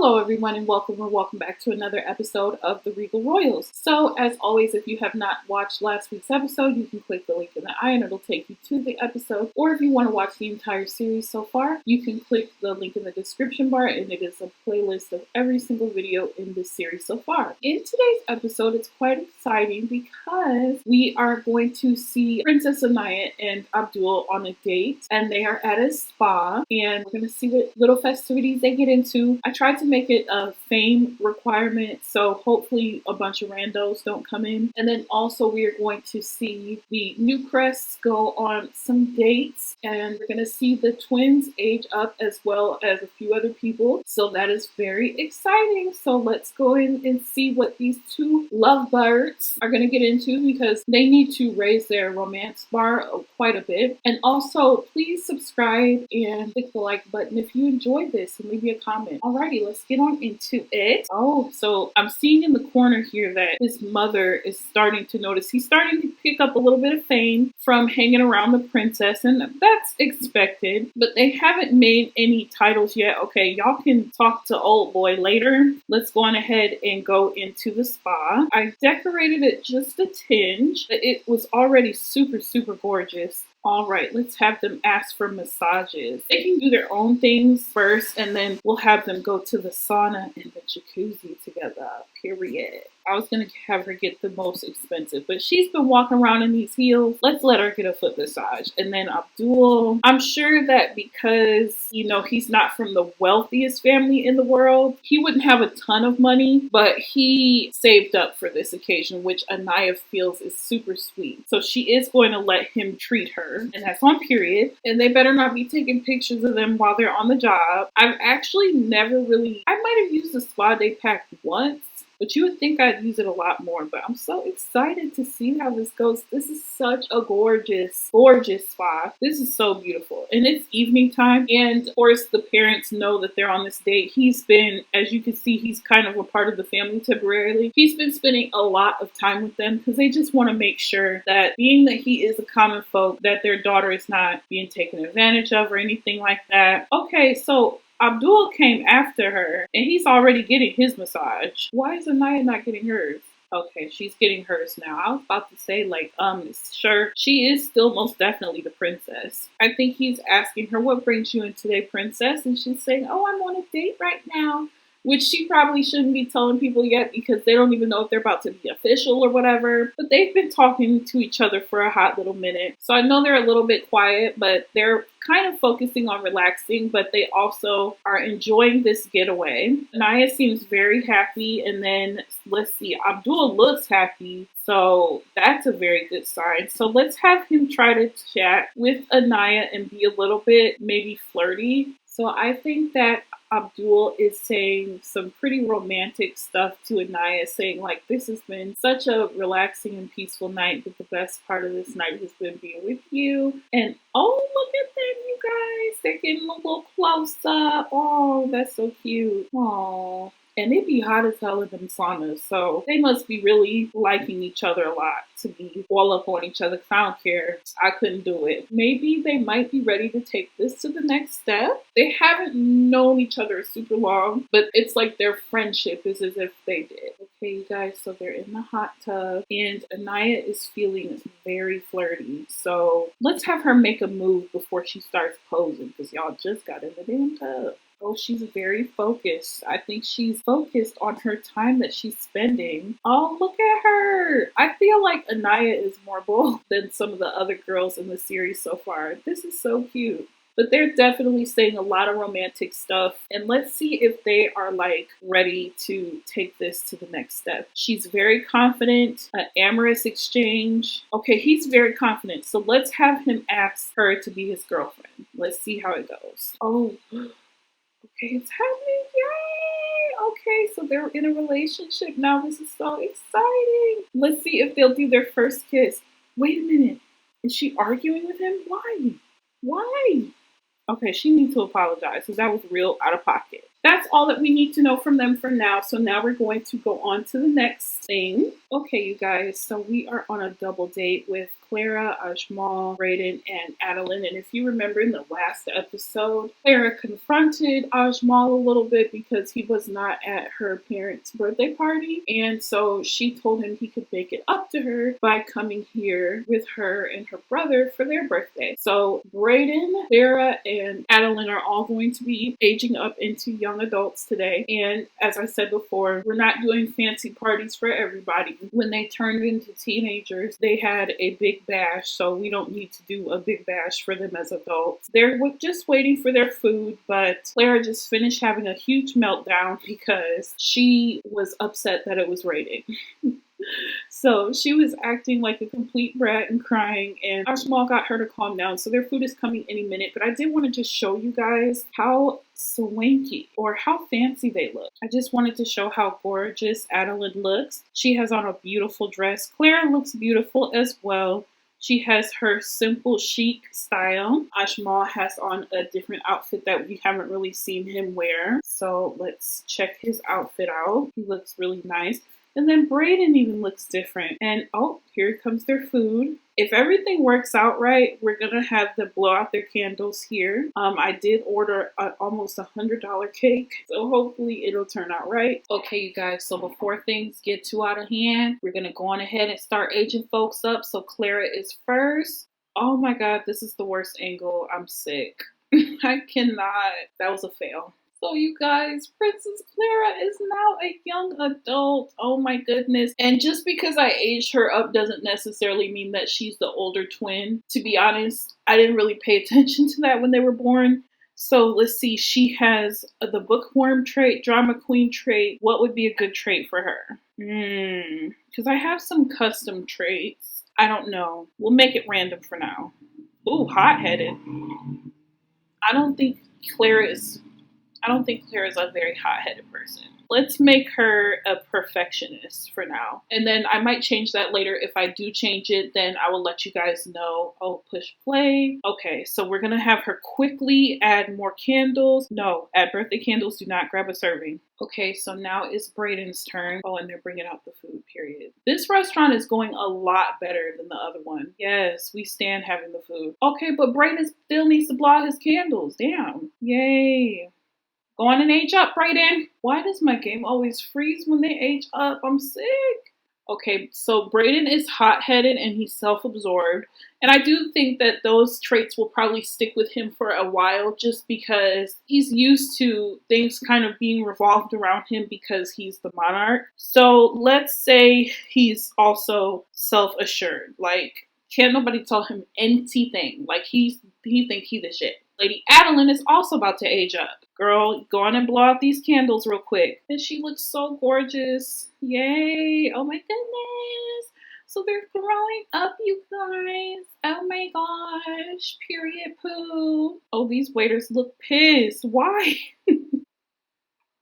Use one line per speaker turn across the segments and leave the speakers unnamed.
Hello everyone and welcome back to another episode of the Regal Royals. So as always, if you have not watched last week's episode, you can click the link in the eye and it'll take you to the episode. Or if you want to watch the entire series so far, you can click the link in the description bar and it is a playlist of every single video in this series so far. In today's episode, it's quite exciting because we are going to see Princess Anaya and Abdul on a date, and they are at a spa, and we're going to see what little festivities they get into. I tried to make it a fame requirement, so hopefully a bunch of randos don't come in. And then also we are going to see the Newcrests go on some dates, and we're going to see the twins age up as well as a few other people. So that is very exciting. So let's go in and see what these two lovebirds are going to get into, because they need to raise their romance bar quite a bit. And also, please subscribe and click the like button if you enjoyed this and leave me a comment. Alrighty, let's get on into it. Oh, so I'm seeing in the corner here that his mother is starting to notice. He's starting to pick up a little bit of fame from hanging around the princess, and that's expected, but they haven't made any titles yet. Okay, y'all can talk to old boy later. Let's go on ahead and go into the spa. I decorated it just a tinge, but it was already super gorgeous. All right, let's have them ask for massages. They can do their own things first, and then we'll have them go to the sauna and the jacuzzi together, period. I was going to have her get the most expensive, but she's been walking around in these heels. Let's let her get a foot massage. And then Abdul, I'm sure that because, he's not from the wealthiest family in the world, he wouldn't have a ton of money, but he saved up for this occasion, which Anaya feels is super sweet. So she is going to let him treat her, and that's on period. And they better not be taking pictures of them while they're on the job. I've actually I might have used the spa day pack once, but you would think I'd use it a lot more. But I'm so excited to see how this goes. This is such a gorgeous spa. This is so beautiful. And it's evening time. And of course, the parents know that they're on this date. He's been, as you can see, he's kind of a part of the family temporarily. He's been spending a lot of time with them because they just want to make sure that, being that he is a common folk, that their daughter is not being taken advantage of or anything like that. Okay, so Abdul came after her, and he's already getting his massage. Why is Anaya not getting hers? Okay, she's getting hers now. I was about to say, sure, she is still most definitely the princess. I think he's asking her, what brings you in today, princess? And she's saying, oh, I'm on a date right now. Which she probably shouldn't be telling people yet, because they don't even know if they're about to be official or whatever. But they've been talking to each other for a hot little minute. So I know they're a little bit quiet, but they're kind of focusing on relaxing, but they also are enjoying this getaway. Naya seems very happy, and then let's see, Abdul looks happy. So that's a very good sign. So let's have him try to chat with Anaya and be a little bit maybe flirty. So I think that Abdul is saying some pretty romantic stuff to Anaya, saying like, this has been such a relaxing and peaceful night, but the best part of this night has been being with you. And oh, look at them, you guys. They're getting a little close up. Oh, that's so cute. Oh. And it'd be hot as hell in them saunas, so they must be really liking each other a lot to be all up on each other. Cause I don't care. I couldn't do it. Maybe they might be ready to take this to the next step. They haven't known each other super long, but it's like their friendship is as if they did. Okay, you guys, so they're in the hot tub, and Anaya is feeling very flirty. So let's have her make a move before she starts posing, because y'all just got in the damn tub. Oh, she's very focused. I think she's focused on her time that she's spending. Oh, look at her. I feel like Anaya is more bold than some of the other girls in the series so far. This is so cute. But they're definitely saying a lot of romantic stuff. And let's see if they are ready to take this to the next step. She's very confident. An amorous exchange. Okay, he's very confident. So let's have him ask her to be his girlfriend. Let's see how it goes. Oh, okay, it's happening. Yay! Okay, so they're in a relationship now. This is so exciting. Let's see if they'll do their first kiss. Wait a minute. Is she arguing with him? Why? Okay, she needs to apologize because that was real out of pocket. that's all that we need to know from them for now. So now we're going to go on to the next thing. Okay, you guys, so we are on a double date with Clara, Ajmal, Brayden, and Adeline. And if you remember in the last episode, Clara confronted Ajmal a little bit because he was not at her parents' birthday party. And so she told him he could make it up to her by coming here with her and her brother for their birthday. So Brayden, Clara, and Adeline are all going to be aging up into young adults today. And as I said before, we're not doing fancy parties for everybody. When they turned into teenagers, they had a big bash, so we don't need to do a big bash for them as adults. They're just waiting for their food, but Clara just finished having a huge meltdown because she was upset that it was raining. So she was acting like a complete brat and crying, and Ajmal got her to calm down. So their food is coming any minute, but I did want to just show you guys how swanky or how fancy they look. I just wanted to show how gorgeous Adeline looks. She has on a beautiful dress. Clara looks beautiful as well. She has her simple chic style. Ajmal has on a different outfit that we haven't really seen him wear. So let's check his outfit out. He looks really nice. And then Brayden even looks different. And oh, here comes their food. If everything works out right, we're going to have them blow out their candles here. I did order almost $100 cake, so hopefully it'll turn out right. Okay, you guys, so before things get too out of hand, we're going to go on ahead and start aging folks up. So Clara is first. Oh my God, this is the worst angle. I'm sick. I cannot. That was a fail. So you guys, Princess Clara is now a young adult. Oh my goodness. And just because I aged her up doesn't necessarily mean that she's the older twin. To be honest, I didn't really pay attention to that when they were born. So let's see, she has the bookworm trait, drama queen trait. What would be a good trait for her? Because I have some custom traits. I don't know. We'll make it random for now. Ooh, hot-headed. I don't think Clara's a very hot-headed person. Let's make her a perfectionist for now. And then I might change that later. If I do change it, then I will let you guys know. Oh, push play. Okay, so we're going to have her quickly add more candles. No, add birthday candles. Do not grab a serving. Okay, so now it's Brayden's turn. Oh, and they're bringing out the food, period. This restaurant is going a lot better than the other one. Yes, we stand having the food. Okay, but Brayden still needs to blow out his candles. Damn. Yay. Go on and age up, Brayden. Why does my game always freeze when they age up? I'm sick. Okay, so Brayden is hot-headed and he's self-absorbed. And I do think that those traits will probably stick with him for a while just because he's used to things kind of being revolved around him because he's the monarch. So let's say he's also self-assured. Like, can't nobody tell him anything. Like, he think he the shit. Lady Adeline is also about to age up. Girl, go on and blow out these candles real quick. And she looks so gorgeous. Yay. Oh my goodness. So they're growing up, you guys. Oh my gosh. Period poo. Oh, these waiters look pissed. Why?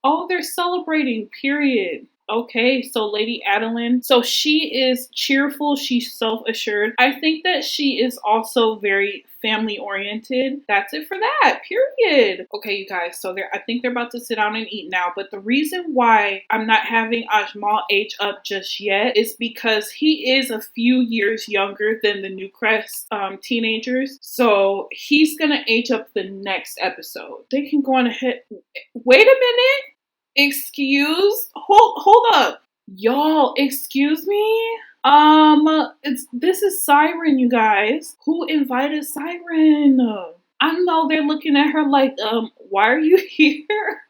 Oh, they're celebrating. Period. Okay, so Lady Adeline, so she is cheerful, she's self-assured. I think that she is also very family-oriented. That's it for that, period. Okay, you guys, so I think they're about to sit down and eat now, but the reason why I'm not having Ajmal age up just yet is because he is a few years younger than the Newcrest teenagers, so he's gonna age up the next episode. They can go on ahead. Wait a minute. Hold up. Y'all, excuse me? This is Siren, you guys. Who invited Siren? I know they're looking at her like, why are you here?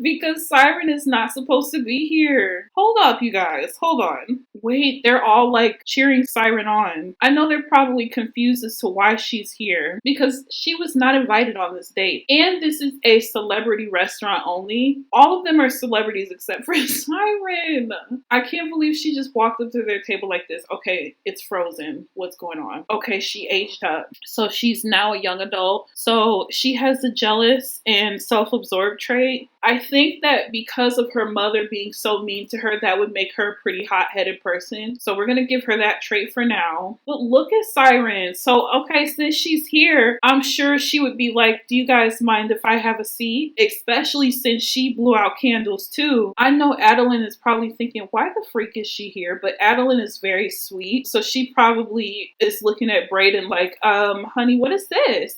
Because Siren is not supposed to be here. Hold up, you guys. Hold on. Wait, they're all like cheering Siren on. I know they're probably confused as to why she's here because she was not invited on this date. And this is a celebrity restaurant only. All of them are celebrities except for Siren. I can't believe she just walked up to their table like this. Okay, it's frozen. What's going on? Okay, she aged up. So she's now a young adult. So she has the jealous and self-absorbed trait. I think that because of her mother being so mean to her, that would make her a pretty hot-headed person. So we're going to give her that trait for now. But look at Siren. So, okay, since she's here, I'm sure she would be like, do you guys mind if I have a seat? Especially since she blew out candles too. I know Adeline is probably thinking, why the freak is she here? But Adeline is very sweet. So she probably is looking at Brayden like, honey, what is this?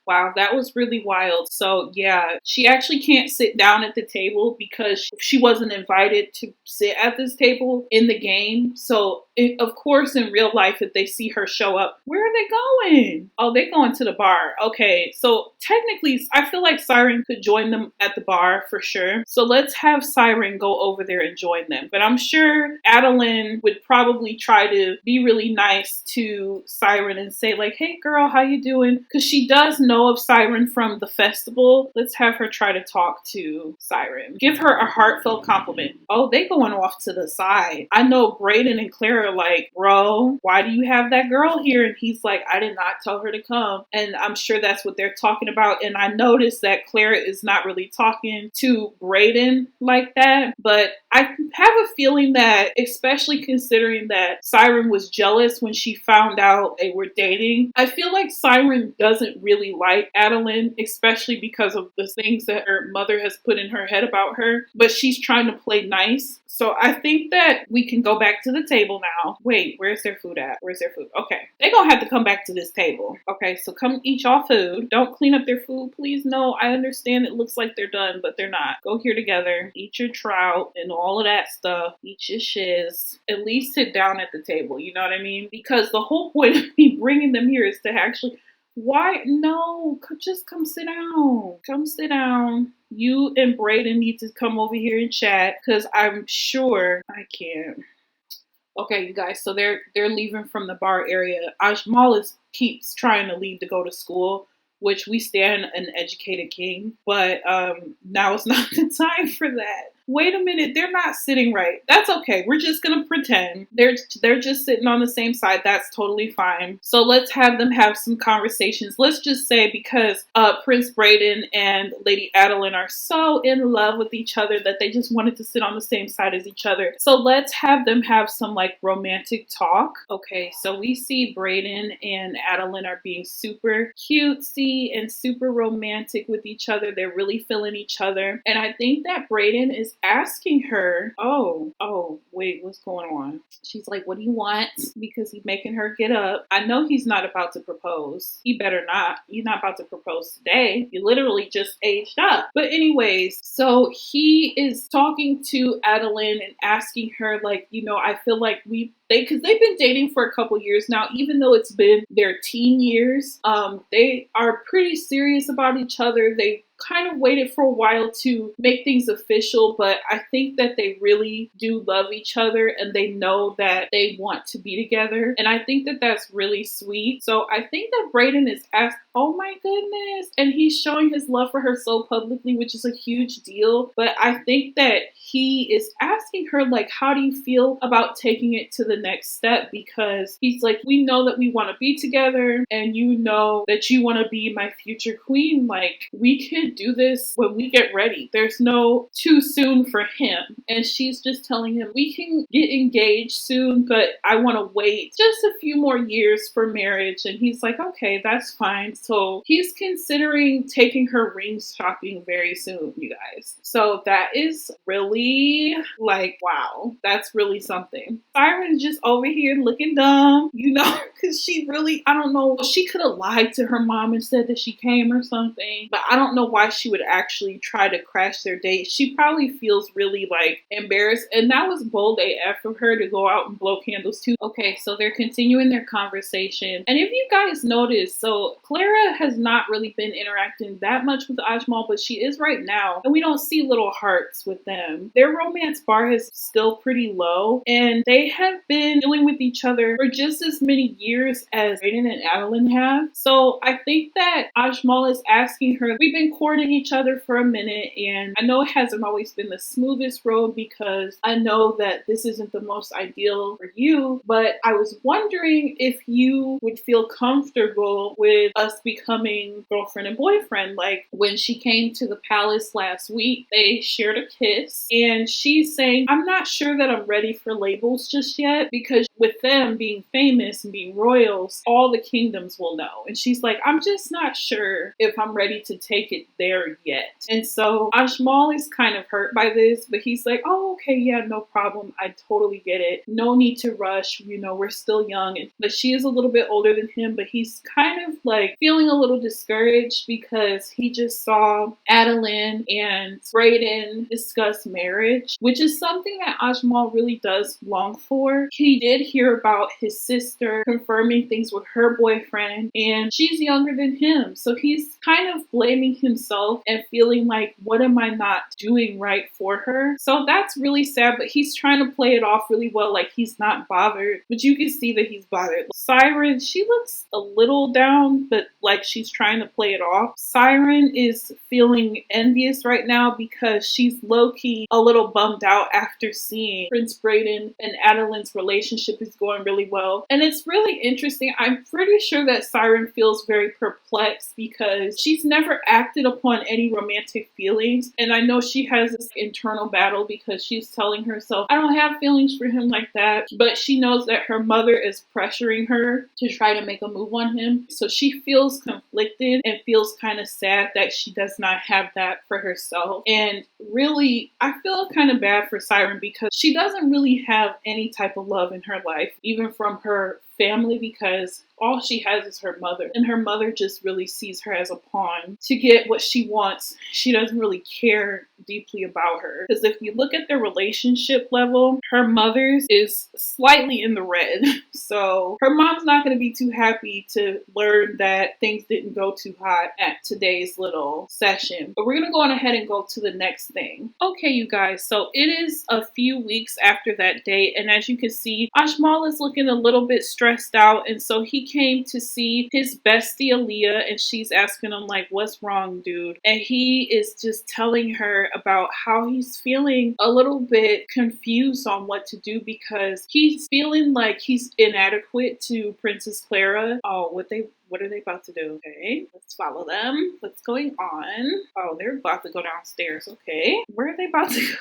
Wow, that was really wild. So yeah, she actually can't sit down at the table because she wasn't invited to sit at this table in the game. So of course, in real life, if they see her show up, where are they going? Oh, they're going to the bar. Okay, so technically, I feel like Siren could join them at the bar for sure. So let's have Siren go over there and join them. But I'm sure Adeline would probably try to be really nice to Siren and say like, hey girl, how you doing? Because she does know of Siren from the festival. Let's have her try to talk to Siren. Give her a heartfelt compliment. Oh, they going off to the side. I know Brayden and Clara are like, bro, why do you have that girl here? And he's like, I did not tell her to come. And I'm sure that's what they're talking about. And I noticed that Clara is not really talking to Brayden like that. But I have a feeling that, especially considering that Siren was jealous when she found out they were dating, I feel like Siren doesn't really like Adeline, especially because of the things that her mother has put in her head about her. But she's trying to play nice. So I think that we can go back to the table now. Wait, where's their food at? Where's their food? Okay. They're going to have to come back to this table. Okay, so come eat y'all food. Don't clean up their food, please. No, I understand it looks like they're done, but they're not. Go here together. Eat your trout and all of that stuff. Eat your shiz. At least sit down at the table. You know what I mean? Because the whole point of me bringing them here is to actually... Why? No, just come sit down. Come sit down. You and Brayden need to come over here and chat because I'm sure I can't. Okay, you guys, so they're leaving from the bar area. Ajmal keeps trying to leave to go to school, which we stand an educated king, but now is not the time for that. Wait a minute, they're not sitting right. That's okay. We're just gonna pretend. They're just sitting on the same side. That's totally fine. So let's have them have some conversations. Let's just say because Prince Brayden and Lady Adeline are so in love with each other that they just wanted to sit on the same side as each other. So let's have them have some like romantic talk. Okay, so we see Brayden and Adeline are being super cutesy and super romantic with each other. They're really feeling each other. And I think that Brayden is asking her, wait, what's going on? She's like, what do you want? Because he's making her get up. I know he's not about to propose. He better not. You're not about to propose today. You literally just aged up. But anyways, so he is talking to Adeline and asking her, like, you know, I feel like because they've been dating for a couple years now, even though it's been their teen years, they are pretty serious about each other. They kind of waited for a while to make things official, but I think that they really do love each other and they know that they want to be together. And I think that that's really sweet. So I think that Brayden is asked, oh my goodness. And he's showing his love for her so publicly, which is a huge deal. But I think that he is asking her, like, how do you feel about taking it to the next step? Because he's like, we know that we want to be together and you know that you want to be my future queen. Like, we could do this when we get ready. There's no too soon for him. And she's just telling him, we can get engaged soon, but I want to wait just a few more years for marriage. And he's like, okay, that's fine. So he's considering taking her ring shopping very soon, you guys. So that is really like, wow, that's really something. Siren's just over here looking dumb, you know, because she really, I don't know, she could have lied to her mom and said that she came or something, but I don't know why she would actually try to crash their date. She probably feels really like embarrassed, and that was bold AF of her to go out and blow candles too. Okay, so they're continuing their conversation, and if you guys notice, so Clara has not really been interacting that much with Ajmal, but she is right now, and we don't see little hearts with them. Their romance bar is still pretty low, and they have been dealing with each other for just as many years as Brayden and Adeline have. So I think that Ajmal is asking her, we've been courting each other for a minute, and I know it hasn't always been the smoothest road because I know that this isn't the most ideal for you, but I was wondering if you would feel comfortable with us us becoming girlfriend and boyfriend. Like when she came to the palace last week, they shared a kiss, and she's saying, I'm not sure that I'm ready for labels just yet, because with them being famous and being royals, all the kingdoms will know. And she's like, I'm just not sure if I'm ready to take it there yet. And so Ajmal is kind of hurt by this, but he's like, oh, okay, yeah, no problem. I totally get it. No need to rush. You know, we're still young. But she is a little bit older than him, but he's kind of like feeling a little discouraged because he just saw Adeline and Brayden discuss marriage, which is something that Ajmal really does long for. He did hear about his sister confirming things with her boyfriend, and she's younger than him. So he's kind of blaming himself and feeling like, what am I not doing right for her? So that's really sad, but he's trying to play it off really well, like he's not bothered. But you can see that he's bothered. Siren, she looks a little down, but like she's trying to play it off. Siren is feeling envious right now because she's low-key a little bummed out after seeing Prince Brayden and Adeline's relationship is going really well. And it's really interesting. I'm pretty sure that Siren feels very perplexed because she's never acted upon any romantic feelings. And I know she has this internal battle because she's telling herself, I don't have feelings for him like that. But she knows that her mother is pressuring her to try to make a move on him. So she feels conflicted and feels kind of sad that she does not have that for herself. And really, I feel kind of bad for Siren because she doesn't really have any type of love in her life, even from her family, because all she has is her mother, and her mother just really sees her as a pawn to get what she wants. She doesn't really care deeply about her, because if you look at their relationship level, her mother's is slightly in the red. So her mom's not going to be too happy to learn that things didn't go too hot at today's little session. But we're going to go on ahead and go to the next thing. Okay, you guys, so it is a few weeks after that date, and as you can see, Ajmal is looking a little bit stressed out, and so he came to see his bestie Aaliyah, and she's asking him like, what's wrong, dude? And he is just telling her about how he's feeling a little bit confused on what to do because he's feeling like he's inadequate to Princess Clara. Oh, what are they about to do? Okay, let's follow them. What's going on? Oh, they're about to go downstairs. Okay, where are they about to go?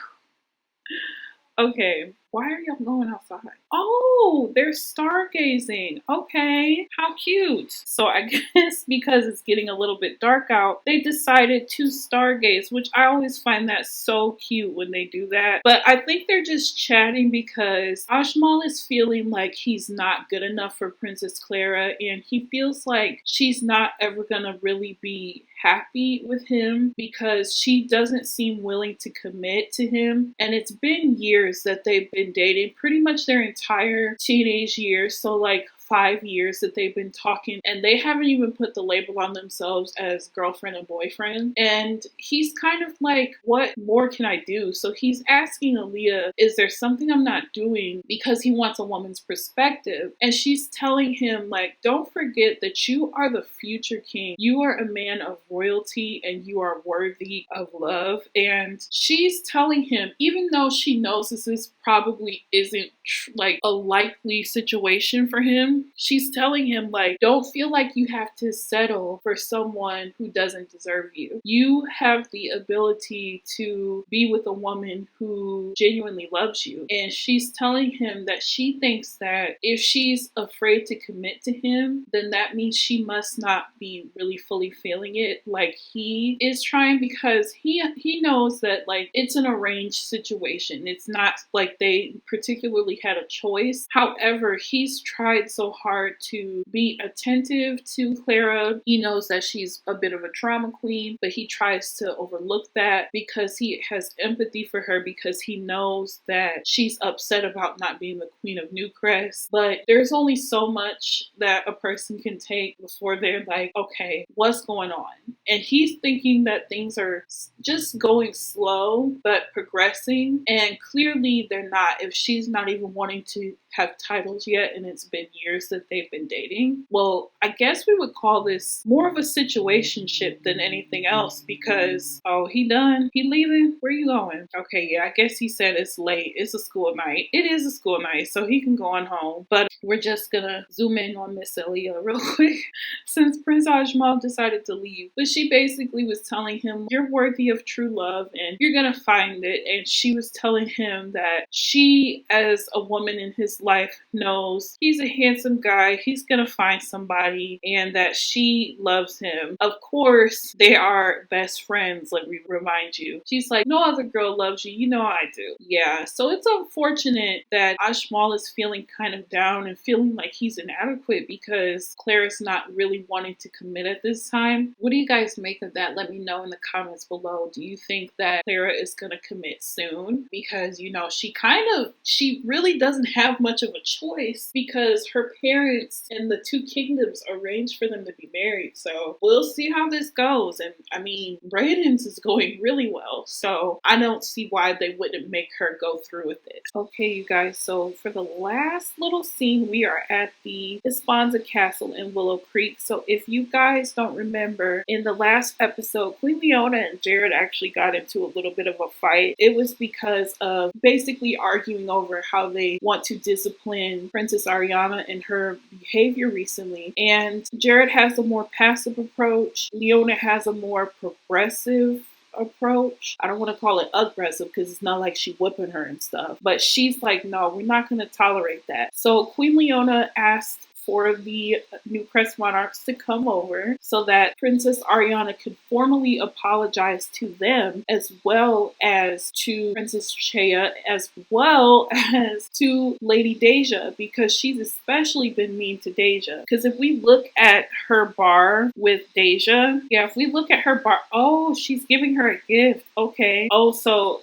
Okay, why are y'all going outside? Oh, they're stargazing. Okay, how cute. So I guess because it's getting a little bit dark out, they decided to stargaze, which I always find that so cute when they do that. But I think they're just chatting because Ajmal is feeling like he's not good enough for Princess Clara, and he feels like she's not ever gonna really be happy with him because she doesn't seem willing to commit to him. And it's been years that they've been dating, pretty much their entire teenage years. So like 5 years that they've been talking, and they haven't even put the label on themselves as girlfriend and boyfriend. And he's kind of like, what more can I do? So he's asking Aaliyah, is there something I'm not doing? Because he wants a woman's perspective. And she's telling him like, don't forget that you are the future king. You are a man of royalty and you are worthy of love. And she's telling him, even though she knows this probably isn't like a likely situation for him, she's telling him like, don't feel like you have to settle for someone who doesn't deserve you. You have the ability to be with a woman who genuinely loves you. And she's telling him that she thinks that if she's afraid to commit to him, then that means she must not be really fully feeling it like he is trying, because he knows that like it's an arranged situation. It's not like they particularly had a choice. However, he's tried so hard to be attentive to Clara. He knows that she's a bit of a drama queen, but he tries to overlook that because he has empathy for her, because he knows that she's upset about not being the queen of Newcrest. But there's only so much that a person can take before they're like, okay, what's going on? And he's thinking that things are just going slow but progressing, and clearly they're not if she's not even wanting to have titles yet, and it's been years that they've been dating. Well, I guess we would call this more of a situationship than anything else because, oh, he done? He leaving? Where you going? Okay, yeah, I guess he said it's late. It's a school night. It is a school night, so he can go on home. But we're just gonna zoom in on Miss Elia real quick since Prince Ajmal decided to leave. But she basically was telling him, you're worthy of true love and you're gonna find it. And she was telling him that she, as a woman in his life, knows he's a handsome guy, he's gonna find somebody, and that she loves him. Of course, they are best friends, let me remind you. She's like, no other girl loves you, you know I do. Yeah, so it's unfortunate that Ajmal is feeling kind of down and feeling like he's inadequate because Clara's not really wanting to commit at this time. What do you guys make of that? Let me know in the comments below. Do you think that Clara is going to commit soon? Because, you know, she really doesn't have much of a choice because her parents and the two kingdoms arranged for them to be married. So we'll see how this goes. And I mean, Brayden's is going really well. So I don't see why they wouldn't make her go through with it. Okay, you guys. So for the last little scene, we are at the Esponza Castle in Willow Creek. So if you guys don't remember, in the last episode, Queen Leona and Jared actually got into a little bit of a fight. It was because of basically arguing over how they want to discipline Princess Ariana and her behavior recently. And Jared has a more passive approach. Leona has a more progressive approach. I don't want to call it aggressive because it's not like she whipping her and stuff. But she's like, no, we're not going to tolerate that. So Queen Leona asked for the New Crest monarchs to come over so that Princess Ariana could formally apologize to them as well as to Princess Chea as well as to Lady Deja because she's especially been mean to Deja. Because if we look at her bar with Deja, if we look at her bar, oh, she's giving her a gift. Okay. Oh, so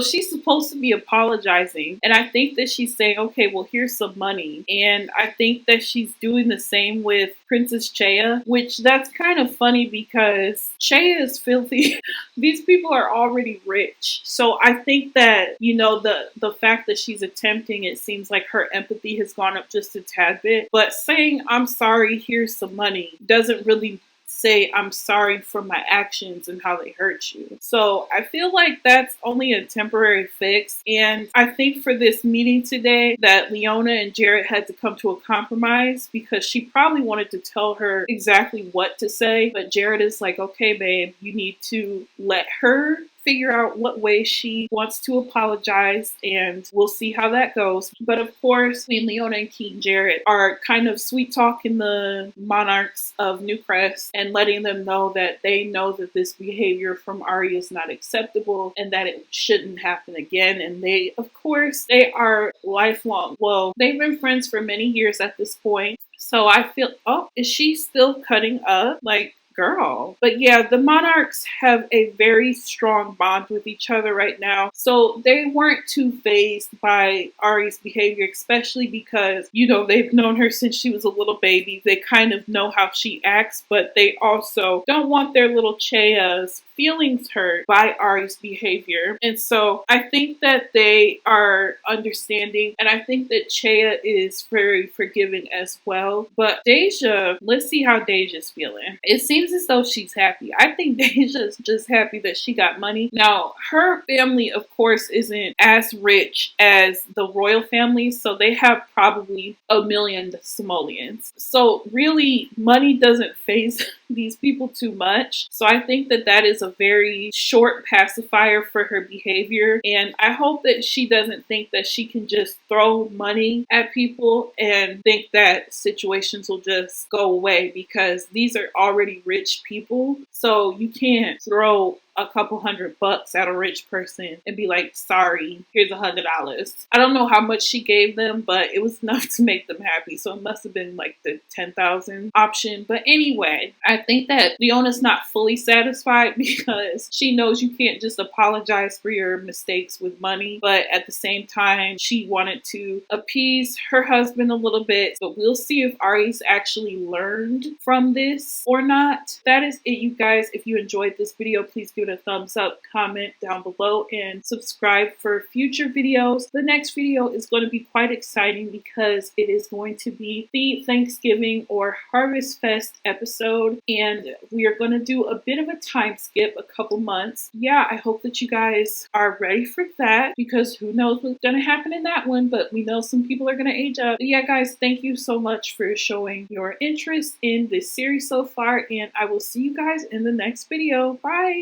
she's supposed to be apologizing. And I think that she's saying, okay, well, here's some money. And I think that she's doing the same with Princess Chea, which that's kind of funny because Chea is filthy. These people are already rich. So I think that, you know, the fact that she's attempting, it seems like her empathy has gone up just a tad bit. But saying, I'm sorry, here's some money, doesn't really say I'm sorry for my actions and how they hurt you. So I feel like that's only a temporary fix. And I think for this meeting today that Leona and Jared had to come to a compromise because she probably wanted to tell her exactly what to say. But Jared is like, okay, babe, you need to let her figure out what way she wants to apologize, and we'll see how that goes. But of course, Queen Leona and King Jared are kind of sweet talking the monarchs of New Crest and letting them know that they know that this behavior from Arya is not acceptable and that it shouldn't happen again. And they, of course, they are lifelong. Well, they've been friends for many years at this point. So I feel, oh, is she still cutting up? Like, girl. But yeah, the monarchs have a very strong bond with each other right now. So they weren't too fazed by Ari's behavior, especially because, you know, they've known her since she was a little baby. They kind of know how she acts, but they also don't want their little Chea's feelings hurt by Ari's behavior. And so I think that they are understanding, and I think that Chea is very forgiving as well. But Deja, let's see how Deja's feeling. It seems as though she's happy. I think Deja's just happy that she got money. Now, her family, of course, isn't as rich as the royal family, so they have probably 1 million simoleons. So really, money doesn't faze these people too much. So I think that that is a very short pacifier for her behavior. And I hope that she doesn't think that she can just throw money at people and think that situations will just go away, because these are already rich people. So you can't throw a couple $100 at a rich person and be like, sorry, here's $100. I don't know how much she gave them, but it was enough to make them happy. So it must have been like the 10,000 option. But anyway, I think that Leona's not fully satisfied because she knows you can't just apologize for your mistakes with money. But at the same time, she wanted to appease her husband a little bit. But we'll see if Ari's actually learned from this or not. That is it, you guys. If you enjoyed this video, please give it a thumbs up, comment down below, and subscribe for future videos. The next video is going to be quite exciting because it is going to be the Thanksgiving or Harvest Fest episode, and we are going to do a bit of a time skip, a couple months. Yeah, I hope that you guys are ready for that, because who knows what's going to happen in that one, but we know some people are going to age up. But yeah, guys, thank you so much for showing your interest in this series so far, and I will see you guys in the next video. Bye!